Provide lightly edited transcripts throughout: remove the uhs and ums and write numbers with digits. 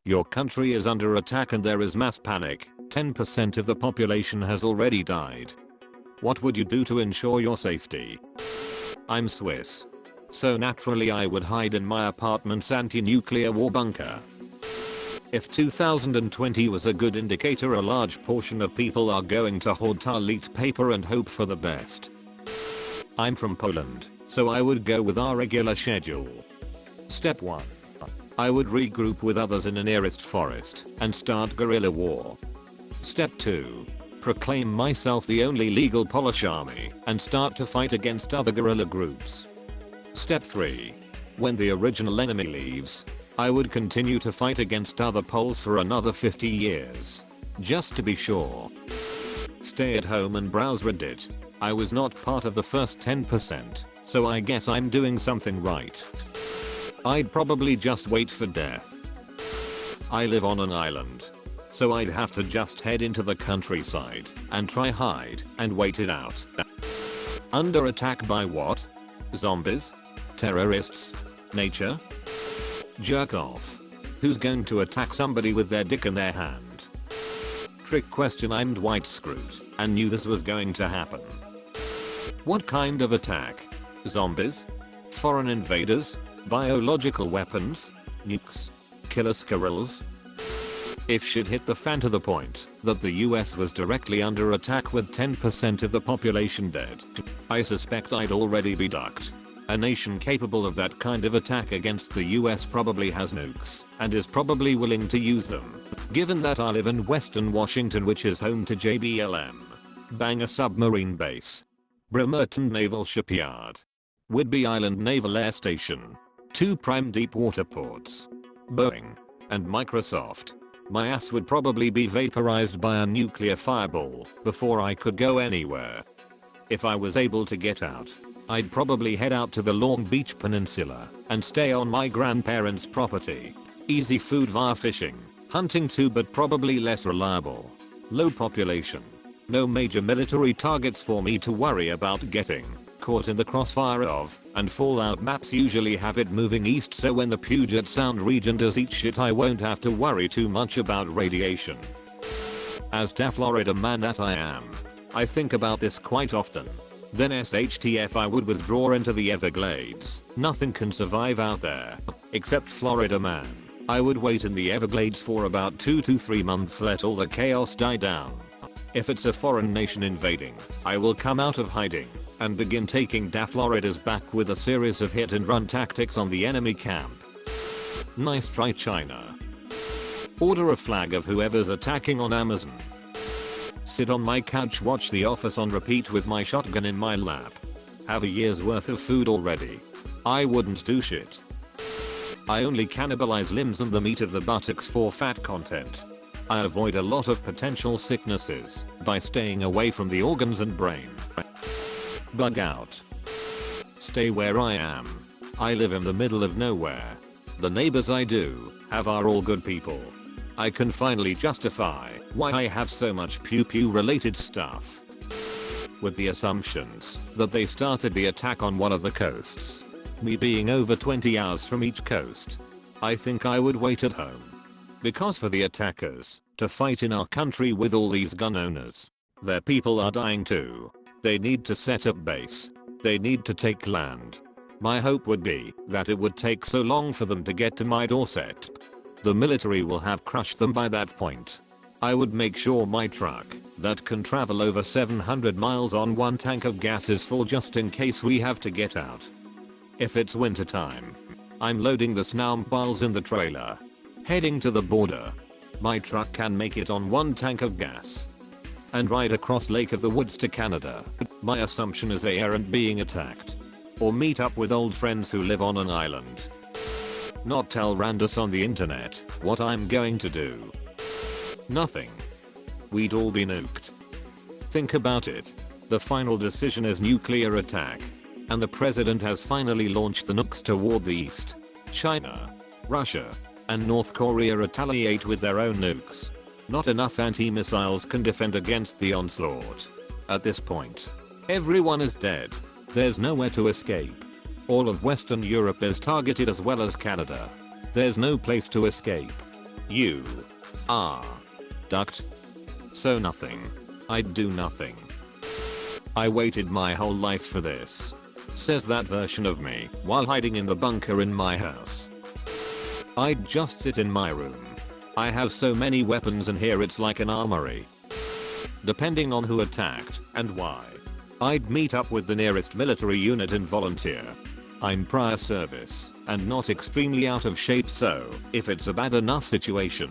Your country is under attack and there is mass panic. 10% of the population has already died. What would you do to ensure your safety? I'm Swiss. So naturally I would hide in my apartment's anti-nuclear war bunker. If 2020 was a good indicator, a large portion of people are going to hoard toilet paper and hope for the best. I'm from Poland, so I would go with our regular schedule. Step 1. I would regroup with others in a nearest forest and start guerrilla war. Step 2. Proclaim myself the only legal Polish army and start to fight against other guerrilla groups. Step 3. When the original enemy leaves, I would continue to fight against other Poles for another 50 years. Just to be sure. Stay at home and browse Reddit. I was not part of the first 10%, so I guess I'm doing something right. I'd probably just wait for death. I live on an island, so I'd have to just head into the countryside and try hide and wait it out. Under attack by what? Zombies? Terrorists? Nature? Jerk off. Who's going to attack somebody with their dick in their hand? Trick question. I'm Dwight Schrute and knew this was going to happen. What kind of attack? Zombies? Foreign invaders? Biological weapons? Nukes? Killer squirrels? If shit hit the fan to the point that the US was directly under attack with 10% of the population dead, I suspect I'd already be ducked. A nation capable of that kind of attack against the US probably has nukes and is probably willing to use them. Given that I live in Western Washington, which is home to JBLM, Bangor Submarine Base, Bremerton Naval Shipyard, Whidbey Island Naval Air Station, 2 prime deepwater ports, Boeing, and Microsoft, my ass would probably be vaporized by a nuclear fireball before I could go anywhere. If I was able to get out, I'd probably head out to the Long Beach Peninsula and stay on my grandparents' property. Easy food via fishing, hunting too, but probably less reliable. Low population. No major military targets for me to worry about getting caught in the crossfire of, and Fallout maps usually have it moving east, so when the Puget Sound region does eat shit I won't have to worry too much about radiation. As the Florida man that I am, I think about this quite often. Then SHTF I would withdraw into the Everglades. Nothing can survive out there, except Florida man. I would wait in the Everglades for about 2 to 3 months, let all the chaos die down. If it's a foreign nation invading, I will come out of hiding and begin taking da Floridas back with a series of hit and run tactics on the enemy camp. Nice try, China. Order a flag of whoever's attacking on Amazon. Sit on my couch, watch The Office on repeat with my shotgun in my lap. Have a year's worth of food already. I wouldn't do shit. I only cannibalize limbs and the meat of the buttocks for fat content. I avoid a lot of potential sicknesses by staying away from the organs and brain. Bug out. Stay where I am. I live in the middle of nowhere. The neighbors I do have are all good people. I can finally justify why I have so much pew pew related stuff. With the assumptions that they started the attack on one of the coasts, me being over 20 hours from each coast, I think I would wait at home. Because for the attackers to fight in our country with all these gun owners, their people are dying too. They need to set up base. They need to take land. My hope would be that it would take so long for them to get to my doorstep. The military will have crushed them by that point. I would make sure my truck, that can travel over 700 miles on one tank of gas, is full just in case we have to get out. If it's winter time, I'm loading the snowmobiles in the trailer, heading to the border. My truck can make it on one tank of gas and ride across Lake of the Woods to Canada. My assumption is they aren't being attacked. Or meet up with old friends who live on an island. Not tell randos on the internet what I'm going to do. Nothing. We'd all be nuked. Think about it. The final decision is nuclear attack. And the president has finally launched the nukes toward the east. China, Russia, and North Korea retaliate with their own nukes. Not enough anti-missiles can defend against the onslaught. At this point, everyone is dead. There's nowhere to escape. All of Western Europe is targeted as well as Canada. There's no place to escape. You are ducked. So nothing. I'd do nothing. I waited my whole life for this. Says that version of me while hiding in the bunker in my house. I'd just sit in my room. I have so many weapons and here it's like an armory. Depending on who attacked and why. I'd meet up with the nearest military unit and volunteer. I'm prior service and not extremely out of shape, so if it's a bad enough situation,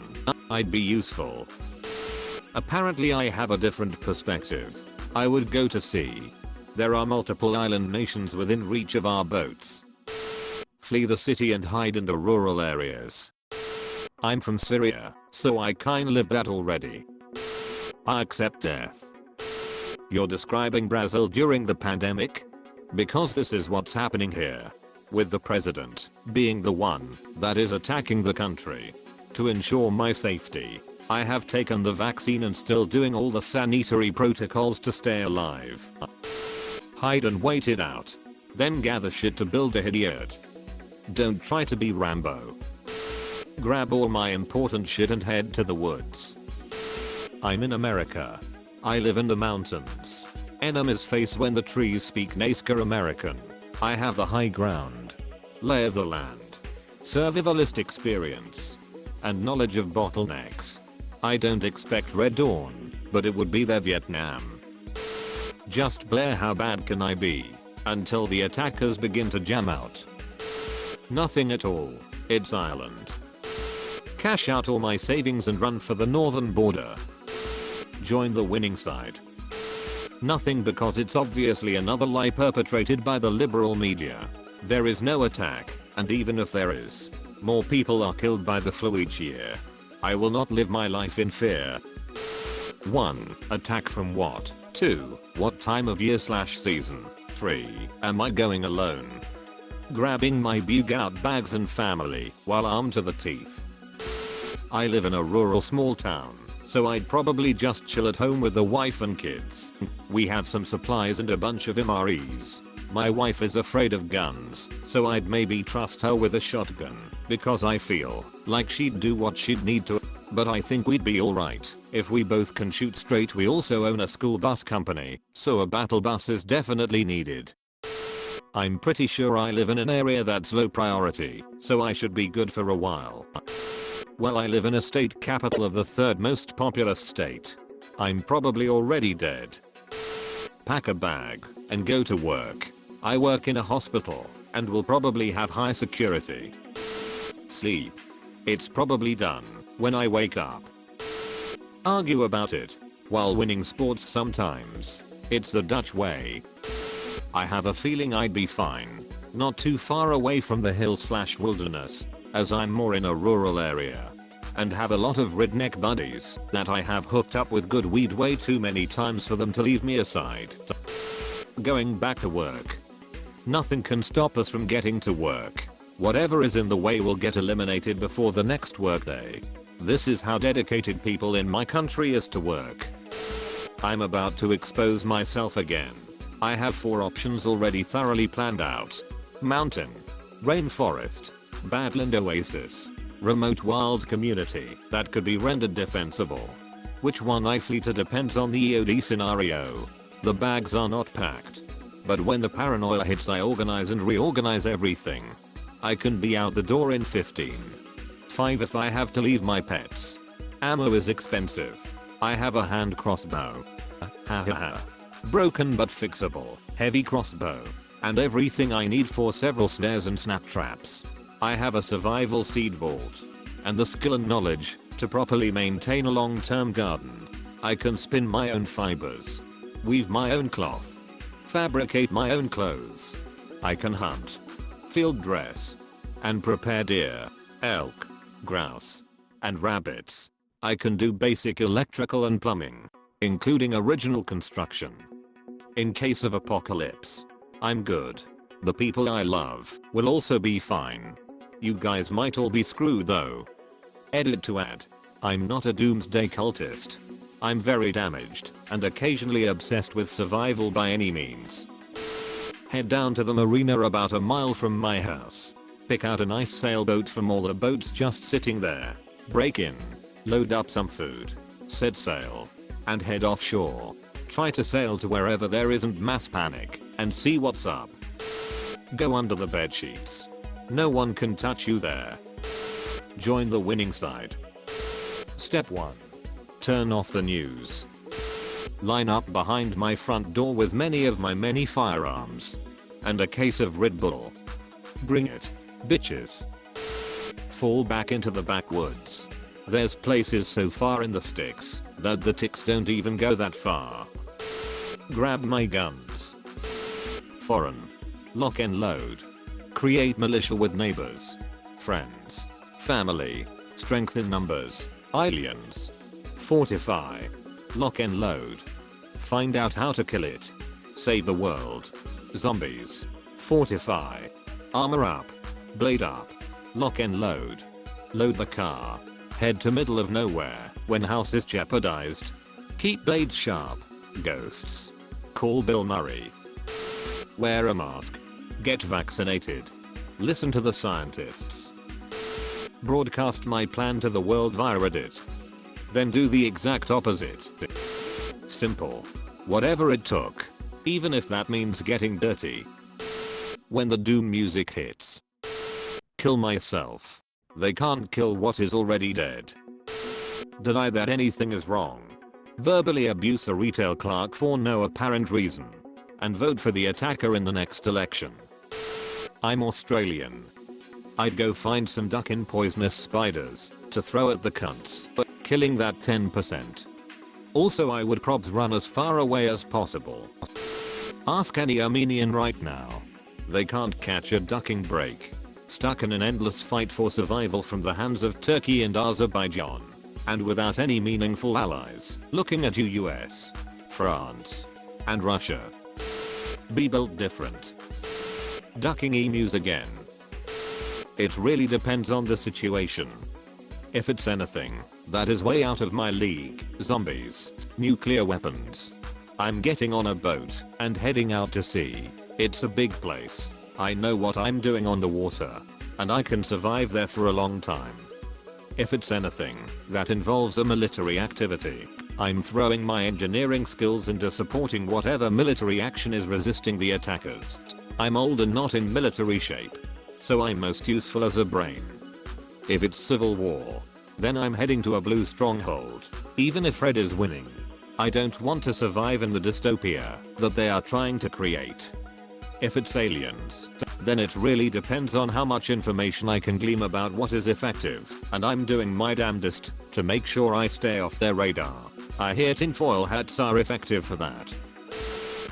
I'd be useful. Apparently I have a different perspective. I would go to sea. There are multiple island nations within reach of our boats. Flee the city and hide in the rural areas. I'm from Syria, so I kinda lived that already. I accept death. You're describing Brazil during the pandemic? Because this is what's happening here. With the president being the one that is attacking the country. To ensure my safety, I have taken the vaccine and still doing all the sanitary protocols to stay alive. Hide and wait it out. Then gather shit to build a idiot. Don't try to be Rambo. Grab all my important shit and head to the woods. I'm in America. I live in the mountains. Enemies face when the trees speak Nazca American. I have the high ground. Lay of the land. Survivalist experience. And knowledge of bottlenecks. I don't expect Red Dawn, but it would be their Vietnam. Just Blair, how bad can I be? Until the attackers begin to jam out. Nothing at all. It's Ireland. Cash out all my savings and run for the northern border. Join the winning side. Nothing, because it's obviously another lie perpetrated by the liberal media. There is no attack, and even if there is, more people are killed by the flu each year. I will not live my life in fear. 1. Attack from what? 2. What time of year/season? 3. Am I going alone? Grabbing my bug out bags and family while armed to the teeth. I live in a rural small town, so I'd probably just chill at home with the wife and kids. We had some supplies and a bunch of MREs. My wife is afraid of guns, so I'd maybe trust her with a shotgun, because I feel like she'd do what she'd need to. But I think we'd be alright if we both can shoot straight. We also own a school bus company, so a battle bus is definitely needed. I'm pretty sure I live in an area that's low priority, so I should be good for a while. Well, I live in a state capital of the third most populous state. I'm probably already dead. Pack a bag and go to work. I work in a hospital and will probably have high security. Sleep. It's probably done when I wake up. Argue about it while winning sports sometimes. It's the Dutch way. I have a feeling I'd be fine. Not too far away from the hill/wilderness, as I'm more in a rural area. And have a lot of redneck buddies that I have hooked up with good weed way too many times for them to leave me aside. Going back to work. Nothing can stop us from getting to work. Whatever is in the way will get eliminated before the next workday. This is how dedicated people in my country is to work. I'm about to expose myself again. I have 4 options already thoroughly planned out. Mountain. Rainforest. Badland oasis. Remote wild community that could be rendered defensible. Which one I flee to depends on the EOD scenario. The bags are not packed. But when the paranoia hits, I organize and reorganize everything. I can be out the door in 15. 5 if I have to leave my pets. Ammo is expensive. I have a hand crossbow. Broken but fixable, heavy crossbow. And everything I need for several snares and snap traps. I have a survival seed vault. And the skill and knowledge to properly maintain a long-term garden. I can spin my own fibers. Weave my own cloth. Fabricate my own clothes. I can hunt. Field dress. And prepare deer, elk, grouse, and rabbits. I can do basic electrical and plumbing, including original construction. In case of apocalypse, I'm good. The people I love will also be fine. You guys might all be screwed though. Edit to add. I'm not a doomsday cultist. I'm very damaged and occasionally obsessed with survival by any means. Head down to the marina about a mile from my house. Pick out a nice sailboat from all the boats just sitting there. Break in. Load up some food. Set sail. And head offshore. Try to sail to wherever there isn't mass panic and see what's up. Go under the bed sheets. No one can touch you there. Join the winning side. Step 1. Turn off the news. Line up behind my front door with many firearms. And a case of Red Bull. Bring it, bitches. Fall back into the backwoods. There's places so far in the sticks that the ticks don't even go that far. Grab my guns. Foreign. Lock and load. Create militia with neighbors. Friends. Family. Strength in numbers. Aliens. Fortify. Lock and load. Find out how to kill it. Save the world. Zombies. Fortify. Armor up. Blade up. Lock and load. Load the car. Head to middle of nowhere when house is jeopardized. Keep blades sharp. Ghosts. Call Bill Murray. Wear a mask. Get vaccinated. Listen to the scientists. Broadcast my plan to the world via Reddit. Then do the exact opposite. Simple. Whatever it took. Even if that means getting dirty. When the doom music hits. Kill myself. They can't kill what is already dead. Deny that anything is wrong. Verbally abuse a retail clerk for no apparent reason. And vote for the attacker in the next election. I'm Australian. I'd go find some duck-in poisonous spiders to throw at the cunts, but killing that 10%. Also I would probs run as far away as possible. Ask any Armenian right now. They can't catch a ducking break. Stuck in an endless fight for survival from the hands of Turkey and Azerbaijan. And without any meaningful allies, looking at you US, France, and Russia. Be built different. Ducking emus again. It really depends on the situation. If it's anything that is way out of my league, zombies, nuclear weapons, I'm getting on a boat and heading out to sea. It's a big place. I know what I'm doing on the water. And I can survive there for a long time. If it's anything that involves a military activity, I'm throwing my engineering skills into supporting whatever military action is resisting the attackers. I'm old and not in military shape. So I'm most useful as a brain. If it's civil war, then I'm heading to a blue stronghold, even if red is winning. I don't want to survive in the dystopia that they are trying to create. If it's aliens, then it really depends on how much information I can glean about what is effective, and I'm doing my damnedest to make sure I stay off their radar. I hear tinfoil hats are effective for that.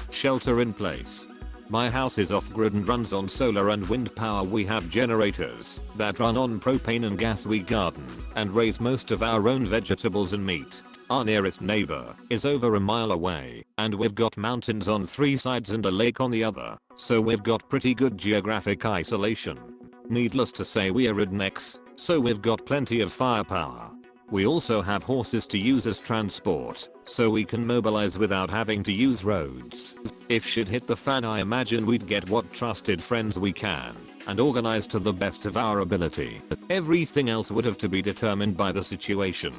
Shelter in place. My house is off-grid and runs on solar and wind power. We have generators that run on propane and gas. We garden and raise most of our own vegetables and meat. Our nearest neighbor is over a mile away, and we've got mountains on 3 sides and a lake on the other, so we've got pretty good geographic isolation. Needless to say, we are rednecks, so we've got plenty of firepower. We also have horses to use as transport, so we can mobilize without having to use roads. If shit hit the fan, I imagine we'd get what trusted friends we can and organize to the best of our ability. Everything else would have to be determined by the situation.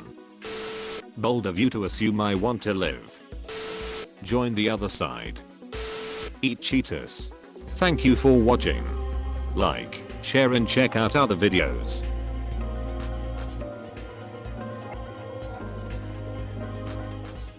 Bold of you to assume I want to live. Join the other side. Eat Cheetos. Thank you for watching. Like, share and check out other videos.